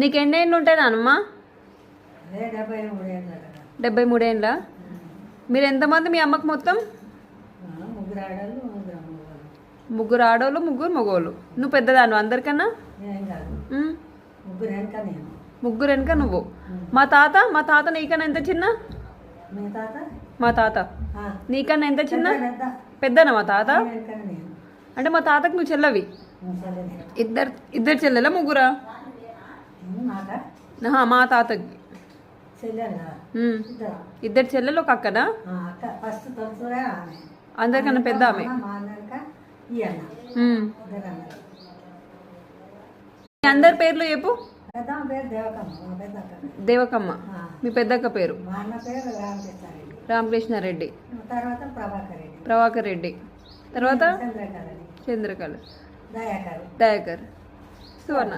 నీకు ఎన్ని ఏళ్ళు ఉంటాయి నానమ్మ? 73 ఏళ్ళ. మీరు ఎంతమంది మీ అమ్మకు మొత్తం? 3 ఆడోళ్ళు 3 మగోళ్ళు. నువ్వు పెద్దదాను అందరికన్నా? 3 వెనక నువ్వు. మా తాత నీకన్నా ఎంత చిన్న? మా తాత నీకన్నా ఎంత చిన్న? పెద్దనా మా తాత? అంటే మా తాతకు నువ్వు చెల్లవి. ఇద్దరు చెల్లెలా ముగ్గురా? మా తాతకి ఇద్దరు చెల్లెలు ఒక అక్కనా? అందరికన్నా పెద్ద ఆమె. అందరి పేర్లు చెప్పు. దేవకమ్మ. మీ పెద్దక్క పేరు? రామకృష్ణారెడ్డి. ప్రభాకర్ రెడ్డి. తర్వాత చంద్రకళ, దయాకర్, సువర్ణ.